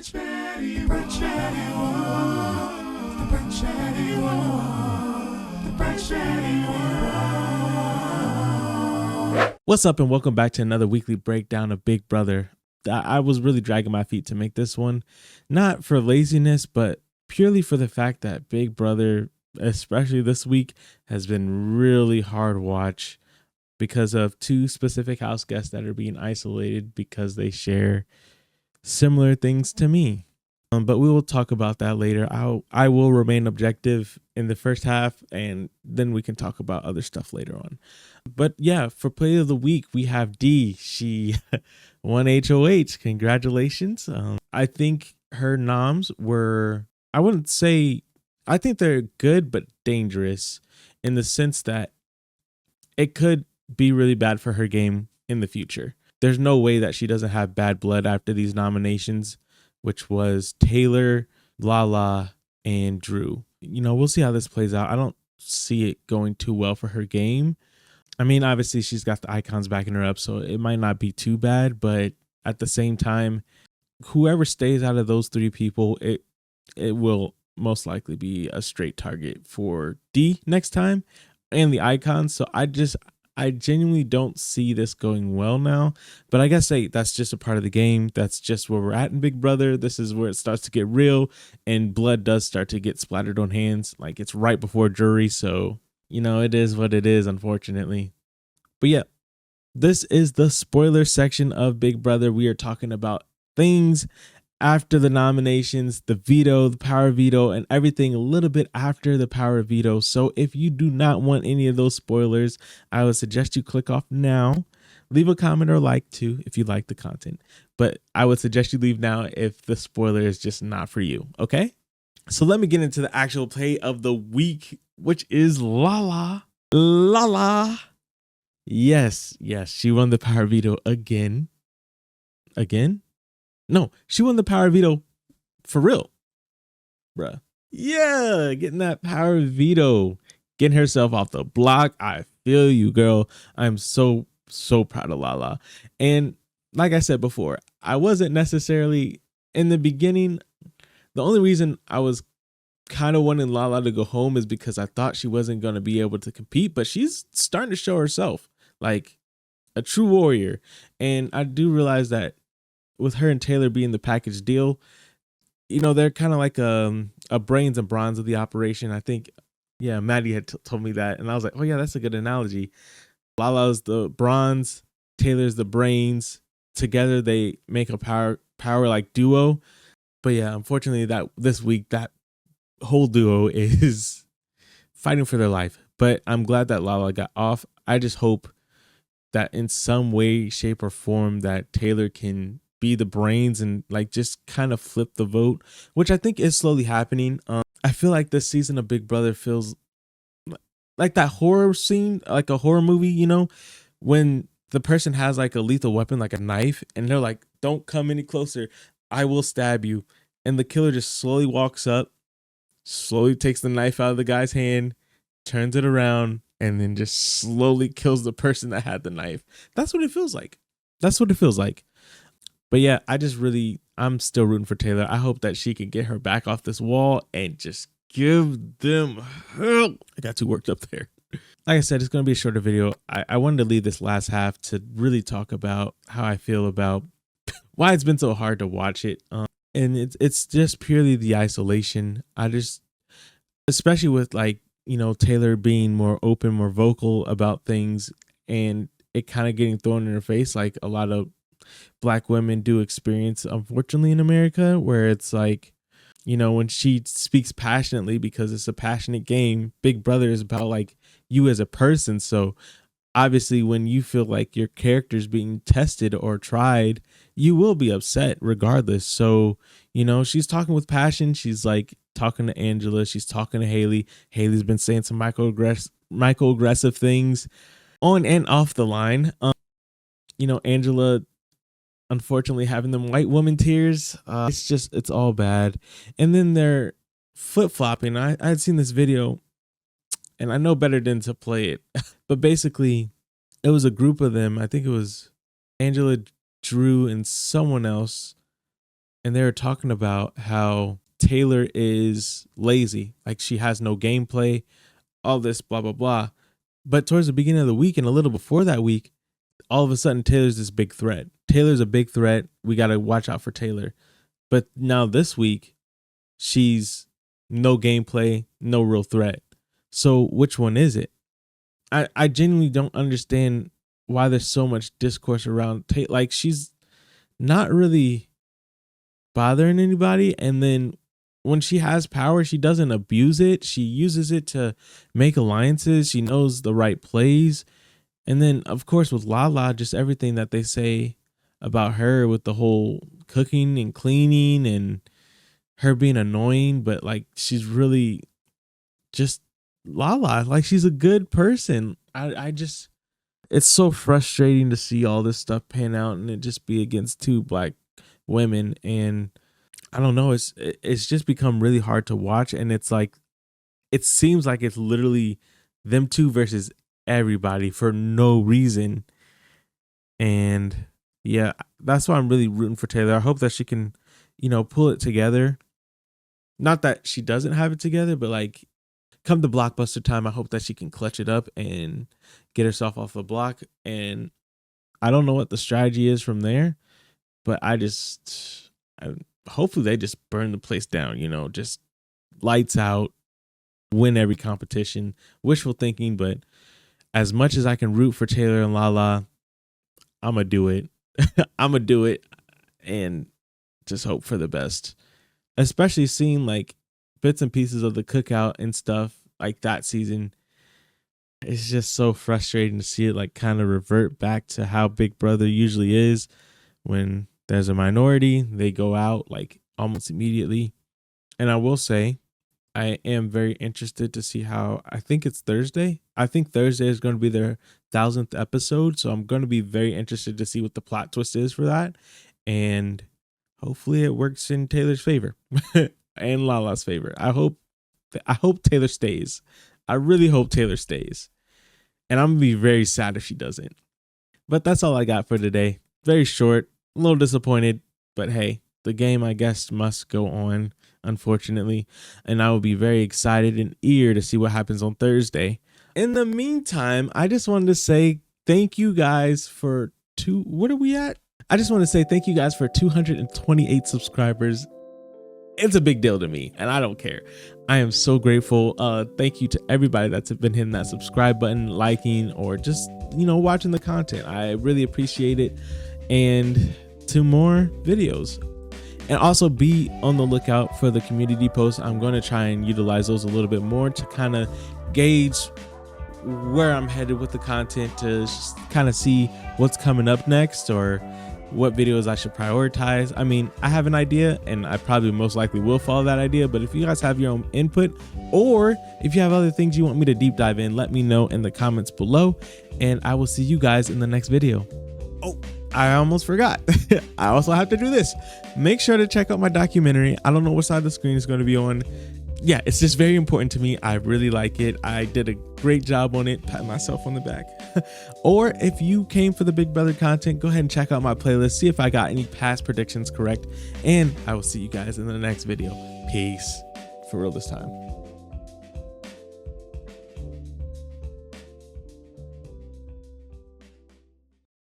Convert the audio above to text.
What's up, and welcome back to another weekly breakdown of Big Brother. I was really dragging my feet to make this one, not for laziness, but purely for the fact that Big Brother, especially this week, has been really hard watch because of two specific house guests that are being isolated because they share similar things to me. But we will talk about that later. I will remain objective in the first half, and then we can talk about other stuff later on. But yeah, for play of the week, we have D. She won HOH. Congratulations. I think her noms were, I wouldn't say, I think they're good, but dangerous in the sense that it could be really bad for her game in the future. There's no way that she doesn't have bad blood after these nominations, which was Taylor, Lala, and Drew. You know, we'll see how this plays out. I don't see it going too well for her game. I mean, obviously she's got the icons backing her up, so it might not be too bad, but at the same time, whoever stays out of those three people, it will most likely be a straight target for D next time and the icons. So I genuinely don't see this going well now, but I guess that's just a part of the game. That's just where we're at in Big Brother. This is where it starts to get real and blood does start to get splattered on hands. Like, it's right before jury. So, you know, it is what it is, unfortunately. But yeah, this is the spoiler section of Big Brother. We are talking about things after the nominations, the veto, the power veto, and everything a little bit after the power veto. So if you do not want any of those spoilers, I would suggest you click off now. Leave a comment or like too if you like the content. But I would suggest you leave now if the spoiler is just not for you, okay? So let me get into the actual play of the week, which is Lala. Lala. Yes, she won the power veto again. Again? No, she won the power veto for real, bruh. Yeah, getting that power veto, getting herself off the block. I feel you, girl. I'm so proud of Lala. And like I said before, I wasn't necessarily in the beginning. The only reason I was kind of wanting Lala to go home is because I thought she wasn't going to be able to compete, but she's starting to show herself like a true warrior. And I do realize that with her and Taylor being the package deal, you know, they're kind of like a brains and bronze of the operation. I think, yeah, Maddie had told me that, and I was like, oh yeah, that's a good analogy. Lala's the bronze, Taylor's the brains. Together they make a power like duo. But yeah, unfortunately, that this week that whole duo is fighting for their life. But I'm glad that Lala got off. I just hope that in some way, shape, or form that Taylor can be the brains and like just kind of flip the vote, which I think is slowly happening. I feel like this season of Big Brother feels like that horror scene, like a horror movie, you know, when the person has like a lethal weapon, like a knife, and they're like, don't come any closer, I will stab you. And the killer just slowly walks up, slowly takes the knife out of the guy's hand, turns it around, and then just slowly kills the person that had the knife. That's what it feels like. But yeah, I'm still rooting for Taylor. I hope that she can get her back off this wall and just give them help. I got too worked up there. Like I said, it's going to be a shorter video. I wanted to leave this last half to really talk about how I feel about why it's been so hard to watch it. And it's just purely the isolation. Especially with like, you know, Taylor being more open, more vocal about things, and it kind of getting thrown in her face like a lot of Black women do experience, unfortunately, in America, where it's like, you know, when she speaks passionately because it's a passionate game, Big Brother is about like you as a person. So obviously when you feel like your character's being tested or tried, you will be upset regardless. So, you know, she's talking with passion. She's like talking to Angela. She's talking to Haley. Haley's been saying some microaggressive things on and off the line. You know, Angela, unfortunately, having them white woman tears, it's all bad. And then they're flip-flopping. I had seen this video and I know better than to play it, but basically it was a group of them. I think it was Angela, Drew, and someone else and they were talking about how Taylor is lazy, like she has no gameplay, all this blah blah blah. But towards the beginning of the week and a little before that week, all of a sudden Taylor's this big threat. Taylor's a big threat. We got to watch out for Taylor. But now this week, she's no gameplay, no real threat. So which one is it? I genuinely don't understand why there's so much discourse around Taylor. Like, she's not really bothering anybody, and then when she has power, she doesn't abuse it. She uses it to make alliances. She knows the right plays. And then, of course, with Lala, just everything that they say about her with the whole cooking and cleaning and her being annoying, but like she's really just Lala. Like, she's a good person. I just, it's so frustrating to see all this stuff pan out and it just be against two black women. And I don't know, it's just become really hard to watch. And it's like, it seems like it's literally them two versus everybody for no reason. And yeah, that's why I'm really rooting for Taylor. I hope that she can, pull it together. Not that she doesn't have it together, but like, come the blockbuster time, I hope that she can clutch it up and get herself off the block. And I don't know what the strategy is from there, but hopefully they just burn the place down, just lights out, win every competition. Wishful thinking, but as much as I can root for Taylor and Lala, I'm going to do it. I'm going to do it and just hope for the best. Especially seeing like bits and pieces of the cookout and stuff like that season. It's just so frustrating to see it like kind of revert back to how Big Brother usually is. When there's a minority, they go out like almost immediately. And I will say, I am very interested to see how, I think it's Thursday. I think Thursday is going to be their 1000th episode. So I'm going to be very interested to see what the plot twist is for that. And hopefully it works in Taylor's favor and Lala's favor. I hope Taylor stays. I really hope Taylor stays. And I'm going to be very sad if she doesn't. But that's all I got for today. Very short, a little disappointed, but hey, the game, I guess, must go on, unfortunately. And I will be very excited and eager to see what happens on Thursday. In the meantime, I just wanted to say thank you guys for what are we at? I just want to say thank you guys for 228 subscribers. It's a big deal to me, and I don't care. I am so grateful. Thank you to everybody that's been hitting that subscribe button, liking, or just, watching the content. I really appreciate it. And to more videos. And also be on the lookout for the community posts. I'm going to try and utilize those a little bit more to kind of gauge where I'm headed with the content, to just kind of see what's coming up next or what videos I should prioritize. I mean, I have an idea and I probably most likely will follow that idea, but if you guys have your own input, or if you have other things you want me to deep dive in, let me know in the comments below, and I will see you guys in the next video. Oh, I almost forgot. I also have to do this. Make sure to check out my documentary. I don't know what side of the screen it's going to be on. Yeah, it's just very important to me. I really like it. I did a great job on it. Pat myself on the back. Or if you came for the Big Brother content, go ahead and check out my playlist. See if I got any past predictions correct. And I will see you guys in the next video. Peace. For real this time.